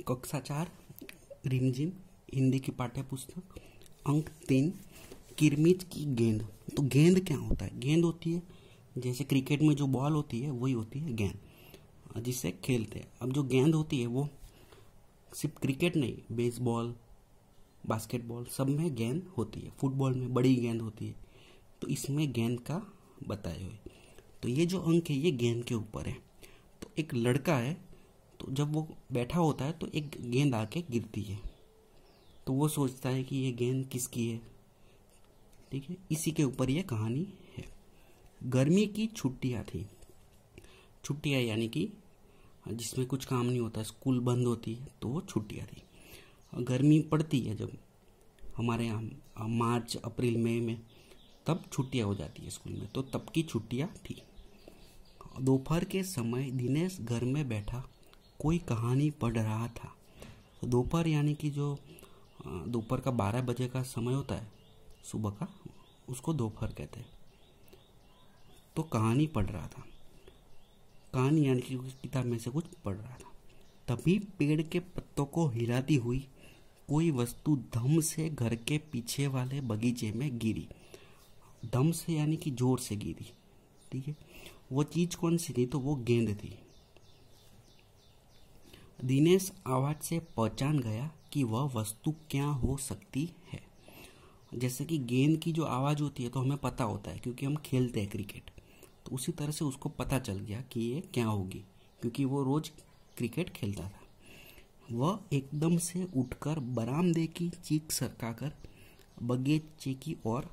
कक्षा 4 रिमझिम हिंदी की पाठ्य पुस्तक अंक 3 किरमिच की गेंद। तो गेंद क्या होता है? गेंद होती है जैसे क्रिकेट में जो बॉल होती है वही होती है गेंद, जिससे खेलते हैं। अब जो गेंद होती है वो सिर्फ क्रिकेट नहीं, बेसबॉल, बास्केटबॉल सब में गेंद होती है। फुटबॉल में बड़ी गेंद होती है। तो इसमें गेंद का बताए हुए। तो ये जो अंक है ये गेंद के ऊपर है। तो एक लड़का है, तो जब वो बैठा होता है तो एक गेंद आके गिरती है, तो वो सोचता है कि ये गेंद किसकी है। ठीक है, इसी के ऊपर ये कहानी है। गर्मी की छुट्टियां थी। छुट्टियां यानी कि जिसमें कुछ काम नहीं होता, स्कूल बंद होती है, तो वो छुट्टियां थी। गर्मी पड़ती है जब हमारे यहाँ मार्च अप्रैल मई में, तब छुट्टियां हो जाती है स्कूल में, तो तब की छुट्टियां थी। दोपहर के समय दिनेश घर में बैठा कोई कहानी पढ़ रहा था। तो दोपहर यानी कि जो दोपहर का 12 बजे का समय होता है सुबह का, उसको दोपहर कहते हैं। तो कहानी पढ़ रहा था। कहानी यानी कि किताब में से कुछ पढ़ रहा था। तभी पेड़ के पत्तों को हिलाती हुई कोई वस्तु धम से घर के पीछे वाले बगीचे में गिरी। धम से यानी कि जोर से गिरी। ठीक है, वो चीज कौन सी थी? तो वो गेंद थी। दिनेश आवाज से पहचान गया कि वह वस्तु क्या हो सकती है। जैसे कि गेंद की जो आवाज होती है तो हमें पता होता है क्योंकि हम खेलते हैं क्रिकेट, तो उसी तरह से उसको पता चल गया कि ये क्या होगी, क्योंकि वो रोज क्रिकेट खेलता था। वह एकदम से उठकर बरामदे की चीख सरकाकर बगीचे की ओर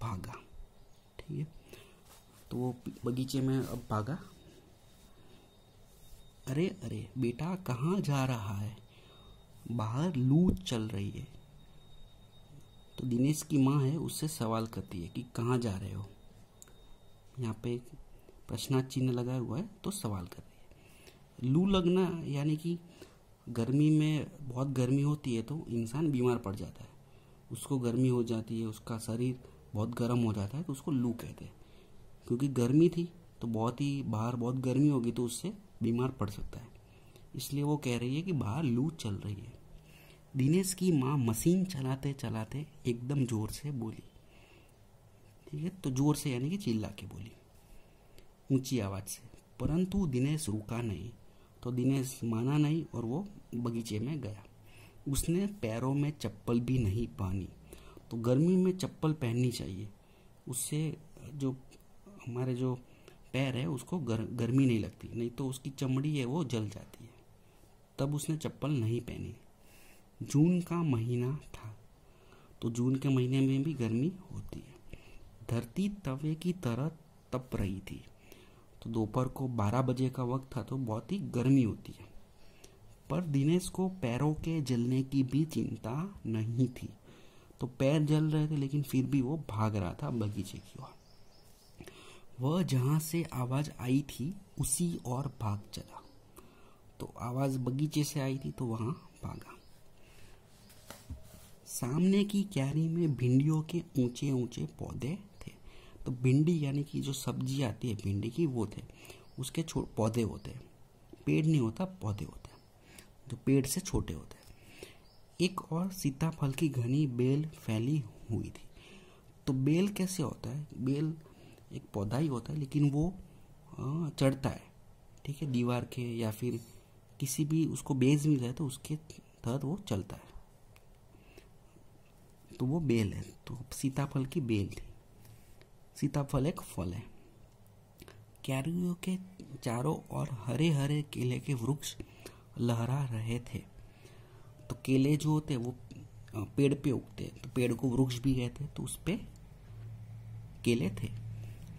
भागा। ठीक है, तो वो बगीचे में अब भागा। अरे अरे बेटा, कहाँ जा रहा है? बाहर लू चल रही है। तो दिनेश की माँ है, उससे सवाल करती है कि कहाँ जा रहे हो। यहाँ पे एक प्रश्नार्थ चिन्ह लगा हुआ है, तो सवाल कर रही है। लू लगना यानी कि गर्मी में बहुत गर्मी होती है तो इंसान बीमार पड़ जाता है, उसको गर्मी हो जाती है, उसका शरीर बहुत गर्म हो जाता है, तो उसको लू कहते हैं। क्योंकि गर्मी थी तो बहुत ही बाहर बहुत गर्मी होगी तो उससे बीमार पड़ सकता है, इसलिए वो कह रही है कि बाहर लू चल रही है। दिनेश की माँ मशीन चलाते चलाते एकदम जोर से बोली। ठीक है, तो जोर से यानी कि चिल्ला के बोली, ऊंची आवाज से। परंतु दिनेश रुका नहीं। तो दिनेश माना नहीं और वो बगीचे में गया। उसने पैरों में चप्पल भी नहीं पहनी। तो गर्मी में चप्पल पहननी चाहिए, उससे जो हमारे जो पैर है उसको गर्मी नहीं लगती, नहीं तो उसकी चमड़ी है वो जल जाती है। तब उसने चप्पल नहीं पहनी। जून का महीना था, तो जून के महीने में भी गर्मी होती है। धरती तवे की तरह तप रही थी। तो दोपहर को 12 बजे का वक्त था, तो बहुत ही गर्मी होती है। पर दिनेश को पैरों के जलने की भी चिंता नहीं थी। तो पैर जल रहे थे लेकिन फिर भी वो भाग रहा था बगीचे की ओर। वह जहां से आवाज आई थी उसी ओर भाग चला। तो आवाज बगीचे से आई थी तो वहां भागा। सामने की क्यारी में भिंडियों के ऊंचे ऊंचे पौधे थे। तो भिंडी यानी कि जो सब्जी आती है भिंडी की, वो थे। उसके पौधे होते हैं, पेड़ नहीं होता, पौधे होते हैं जो पेड़ से छोटे होते हैं। एक और सीताफल की घनी बेल फैली हुई थी। तो बेल कैसे होता है? बेल एक पौधा ही होता है लेकिन वो चढ़ता है। ठीक है, दीवार के या फिर किसी भी उसको बेज मिल जाए तो उसके तहत वो चलता है, तो वो बेल है। तो सीताफल की बेल थी। सीताफल एक फल है। क्यारियों के चारों ओर हरे हरे केले के वृक्ष लहरा रहे थे। तो केले जो होते हैं वो पेड़ पे उगते हैं, तो पेड़ को वृक्ष भी कहते हैं, तो उस पे केले थे।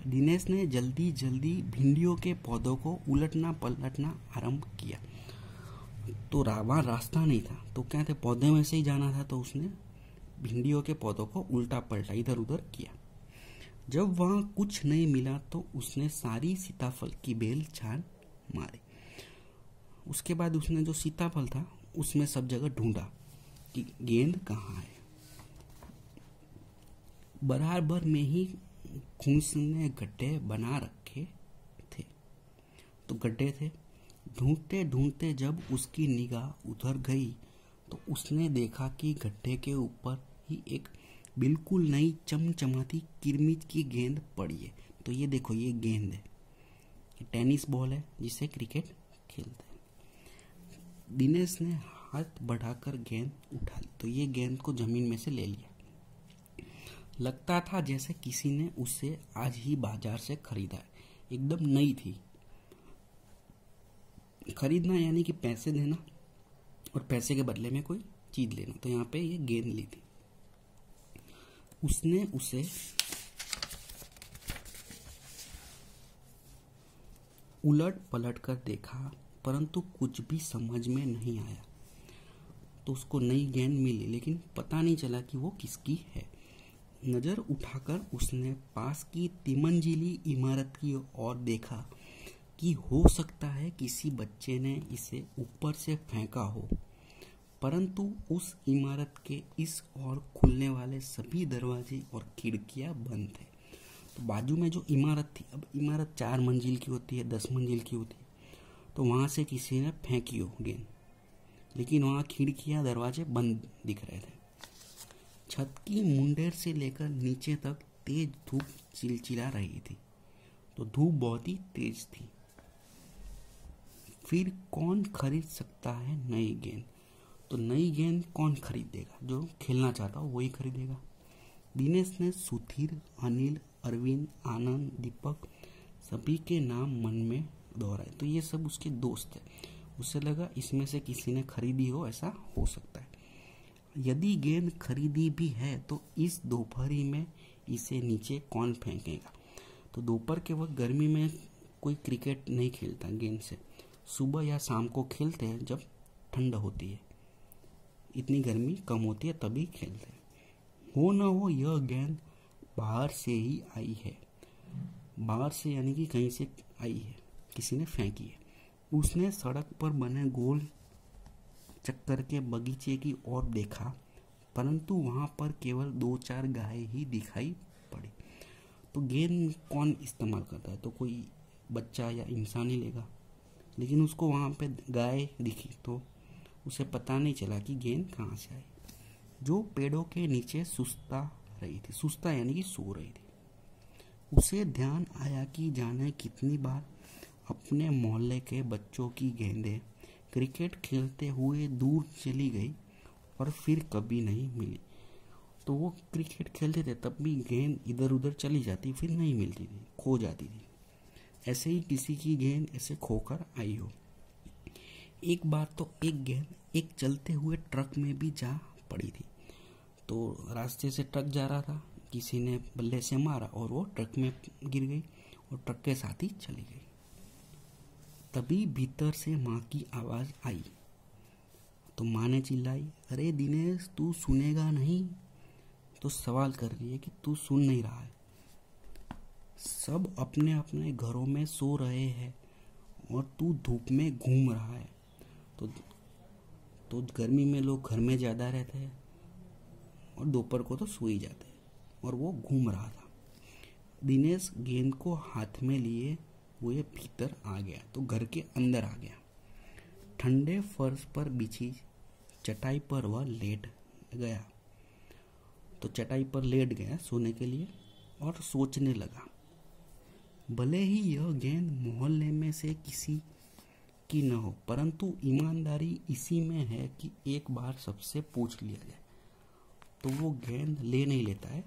दिनेश ने जल्दी जल्दी भिंडियों के पौधों को उलटना पलटना आरंभ किया। तो वहाँ रास्ता नहीं था, तो क्या थे, पौधे में से ही जाना था, तो उसने भिंडियों के पौधों को उल्टा पलटा इधर उधर किया। जब वहां कुछ नहीं मिला तो उसने सारी सीताफल की बेल छान मारी। उसके बाद उसने जो सीताफल था उसमें सब जगह ढूंढा कि गेंद कहाँ है। बराबर में ही घूस ने गड्ढे बना रखे थे। तो गड्ढे थे ढूंढते ढूंढते जब उसकी निगाह उधर गई तो उसने देखा कि गड्ढे के ऊपर ही एक बिल्कुल नई चमचमाती किरमिट की गेंद पड़ी है। तो ये देखो, ये गेंद है, ये टेनिस बॉल है जिसे क्रिकेट खेलते हैं। दिनेश ने हाथ बढ़ाकर गेंद उठा ली तो ये गेंद को जमीन में से ले लिया। लगता था जैसे किसी ने उसे आज ही बाजार से खरीदा है, एकदम नई थी। खरीदना यानी कि पैसे देना और पैसे के बदले में कोई चीज लेना। तो यहाँ पे ये गेंद ली थी। उसने उसे उलट पलट कर देखा परंतु कुछ भी समझ में नहीं आया। तो उसको नई गेंद मिली लेकिन पता नहीं चला कि वो किसकी है। नजर उठाकर उसने पास की तिमंजिली इमारत की ओर देखा कि हो सकता है किसी बच्चे ने इसे ऊपर से फेंका हो, परंतु उस इमारत के इस ओर खुलने वाले सभी दरवाजे और खिड़कियां बंद थे। तो बाजू में जो इमारत थी, अब इमारत 4 मंजिल की होती है, 10 मंजिल की होती है, तो वहां से किसी ने फेंकी हो गेंद, लेकिन वहां खिड़कियां दरवाजे बंद दिख रहे थे। छत की मुंडेर से लेकर नीचे तक तेज धूप चिलचिला रही थी। तो धूप बहुत ही तेज थी। फिर कौन खरीद सकता है नई गेंद? तो नई गेंद कौन खरीदेगा? जो खेलना चाहता हो वही खरीदेगा। दिनेश ने सुधीर, अनिल, अरविंद, आनंद, दीपक सभी के नाम मन में दोहराए। तो ये सब उसके दोस्त है। उसे लगा इसमें से किसी ने खरीदी हो, ऐसा हो सकता है। यदि गेंद खरीदी भी है तो इस दोपहरी में इसे नीचे कौन फेंकेगा? तो दोपहर के वक्त गर्मी में कोई क्रिकेट नहीं खेलता गेंद से। सुबह या शाम को खेलते हैं जब ठंड होती है, इतनी गर्मी कम होती है, तभी खेलते हैं। हो ना हो यह गेंद बाहर से ही आई है। बाहर से यानी कि कहीं से आई है, किसी ने फेंकी है। उसने सड़क पर बने गोल चक्कर के बगीचे की ओर देखा, परंतु वहां पर केवल 2-4 गाय ही दिखाई पड़ी। तो गेंद कौन इस्तेमाल करता है? तो कोई बच्चा या इंसान ही लेगा, लेकिन उसको वहां पे गाय दिखी तो उसे पता नहीं चला कि गेंद कहाँ से आई। जो पेड़ों के नीचे सुस्ता रही थी, सुस्ता यानी कि सो रही थी। उसे ध्यान आया कि जाने कितनी बार अपने मोहल्ले के बच्चों की गेंदें क्रिकेट खेलते हुए दूर चली गई और फिर कभी नहीं मिली। तो वो क्रिकेट खेलते थे तब भी गेंद इधर उधर चली जाती, फिर नहीं मिलती थी, खो जाती थी। ऐसे ही किसी की गेंद ऐसे खोकर आई हो। एक बार तो एक गेंद एक चलते हुए ट्रक में भी जा पड़ी थी। तो रास्ते से ट्रक जा रहा था, किसी ने बल्ले से मारा और वो ट्रक में गिर गई और ट्रक के साथ ही चली गई। तभी भीतर से माँ की आवाज आई। तो माँ ने चिल्लाई, अरे दिनेश, तू सुनेगा नहीं? तो सवाल कर रही है कि तू सुन नहीं रहा है। सब अपने अपने घरों में सो रहे हैं और तू धूप में घूम रहा है। तो गर्मी में लोग घर में ज़्यादा रहते हैं और दोपहर को तो सो ही जाते हैं, और वो घूम रहा था। दिनेश गेंद को हाथ में लिए हुए भीतर आ गया, तो घर के अंदर आ गया। ठंडे फर्श पर बिछी चटाई पर वह लेट गया। तो चटाई पर लेट गया सोने के लिए और सोचने लगा। भले ही यह गेंद मोहल्ले में से किसी की न हो, परंतु ईमानदारी इसी में है कि एक बार सबसे पूछ लिया जाए। तो वो गेंद ले नहीं लेता है,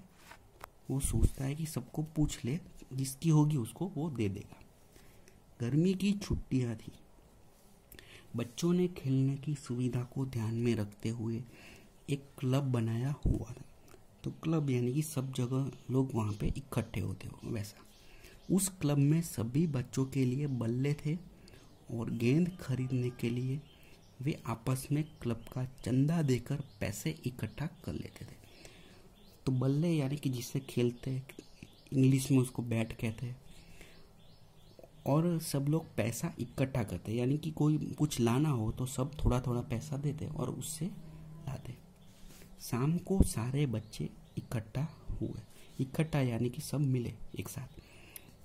वो सोचता है कि सबको पूछ ले, जिसकी होगी उसको वो दे देगा। गर्मी की छुट्टियां थी। बच्चों ने खेलने की सुविधा को ध्यान में रखते हुए एक क्लब बनाया हुआ था। तो क्लब यानी कि सब जगह लोग वहाँ पे इकट्ठे होते हो, वैसा। उस क्लब में सभी बच्चों के लिए बल्ले थे और गेंद खरीदने के लिए वे आपस में क्लब का चंदा देकर पैसे इकट्ठा कर लेते थे। तो बल्ले यानी कि जिससे खेलते, इंग्लिश में उसको बैट कहते हैं। और सब लोग पैसा इकट्ठा करते, यानी कि कोई कुछ लाना हो तो सब थोड़ा थोड़ा पैसा देते और उससे लाते। शाम को सारे बच्चे इकट्ठा हुए। इकट्ठा यानी कि सब मिले एक साथ।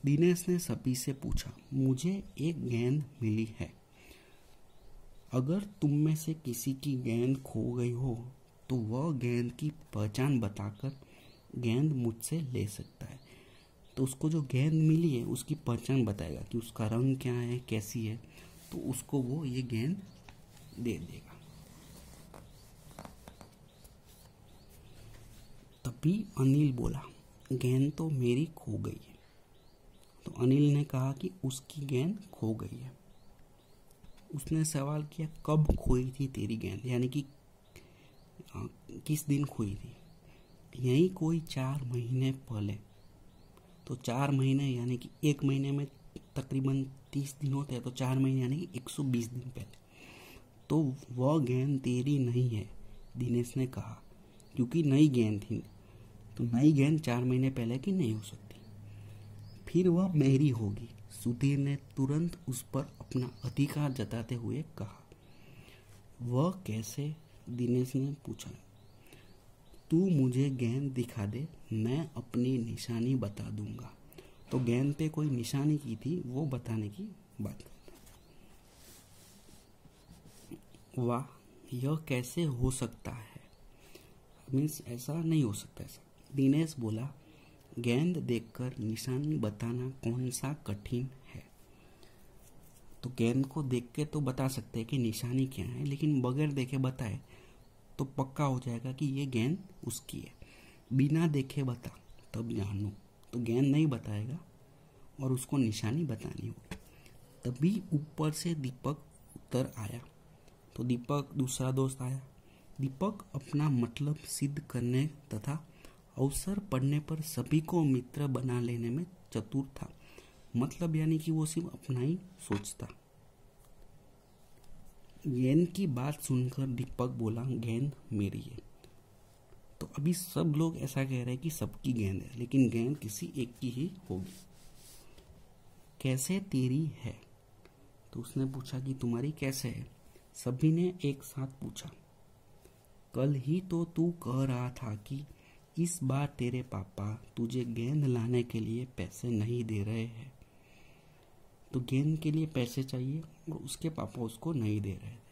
दिनेश ने सभी से पूछा, मुझे एक गेंद मिली है, अगर तुम में से किसी की गेंद खो गई हो तो वह गेंद की पहचान बताकर गेंद मुझसे ले सकता है। तो उसको जो गेंद मिली है उसकी पहचान बताएगा कि उसका रंग क्या है, कैसी है, तो उसको वो ये गेंद दे देगा। तभी अनिल बोला, गेंद तो मेरी खो गई है। तो अनिल ने कहा कि उसकी गेंद खो गई है। उसने सवाल किया, कब खोई थी तेरी गेंद, यानी कि किस दिन खोई थी। यही कोई 4 महीने पहले। तो 4 महीने यानी कि 1 महीने में तकरीबन 30 दिन होते हैं, तो 4 महीने यानी कि 120 दिन पहले। तो वह गेंद तेरी नहीं है, दिनेश ने कहा, क्योंकि नई गेंद थी। तो नई गेंद 4 महीने पहले की नहीं हो सकती, फिर वह मेरी होगी। सुधीर ने तुरंत उस पर अपना अधिकार जताते हुए कहा। वह कैसे, दिनेश ने पूछा। तू मुझे गेंद दिखा दे, मैं अपनी निशानी बता दूंगा। तो गेंद पे कोई निशानी की थी वो बताने की बात। वाह, यह कैसे हो सकता है, मीन्स ऐसा नहीं हो सकता। ऐसा दिनेश बोला, गेंद देखकर निशानी बताना कौन सा कठिन है। तो गेंद को देख के तो बता सकते हैं कि निशानी क्या है, लेकिन बगैर देखे बताए तो पक्का हो जाएगा कि ये गेंद उसकी है। बिना देखे बता तब जानू, तो गेंद नहीं बताएगा और उसको निशानी बतानी होगी। तभी ऊपर से दीपक उतर आया। तो दीपक दूसरा दोस्त आया। दीपक अपना मतलब सिद्ध करने तथा अवसर पड़ने पर सभी को मित्र बना लेने में चतुर था। मतलब यानी कि वो सिर्फ अपना ही सोचता। गेंद की बात सुनकर दीपक बोला, गेंद मेरी है। तो अभी सब लोग ऐसा कह रहे हैं कि सबकी गेंद है, लेकिन गेंद किसी एक की ही होगी। कैसे तेरी है, तो उसने पूछा कि तुम्हारी कैसे है। सभी ने एक साथ पूछा। कल ही तो तू कह रहा था कि इस बार तेरे पापा तुझे गेंद लाने के लिए पैसे नहीं दे रहे हैं। तो गेंद के लिए पैसे चाहिए और उसके पापा उसको नहीं दे रहे थे।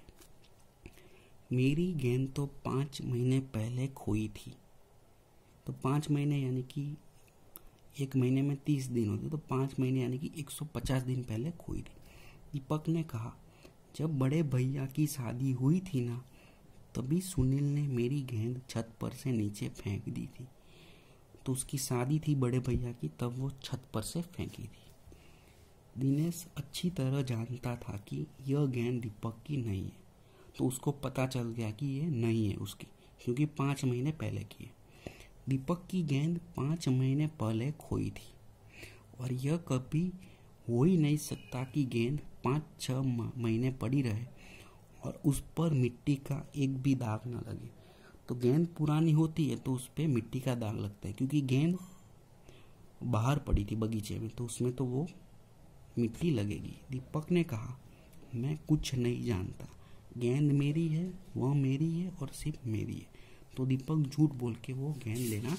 मेरी गेंद तो 5 महीने पहले खोई थी। तो 5 महीने यानी कि 1 महीने में 30 दिन होते, तो 5 महीने यानी कि 150 दिन पहले खोई थी। दीपक ने कहा, जब बड़े भैया की शादी हुई थी ना, तभी सुनील ने मेरी गेंद छत पर से नीचे फेंक दी थी। तो उसकी शादी थी बड़े भैया की, तब वो छत पर से फेंकी थी। दिनेश अच्छी तरह जानता था कि यह गेंद दीपक की नहीं है। तो उसको पता चल गया कि ये नहीं है उसकी, क्योंकि 5 महीने पहले की है। दीपक की गेंद 5 महीने पहले खोई थी और यह कभी हो ही नहीं सकता कि गेंद 5-6 महीने पड़ी रहे और उस पर मिट्टी का एक भी दाग न लगे। तो गेंद पुरानी होती है तो उस पर मिट्टी का दाग लगता है, क्योंकि गेंद बाहर पड़ी थी बगीचे में, तो उसमें तो वो मिट्टी लगेगी। दीपक ने कहा, मैं कुछ नहीं जानता, गेंद मेरी है, वह मेरी है और सिर्फ मेरी है। तो दीपक झूठ बोल के वो गेंद लेना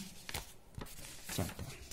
चाहता है।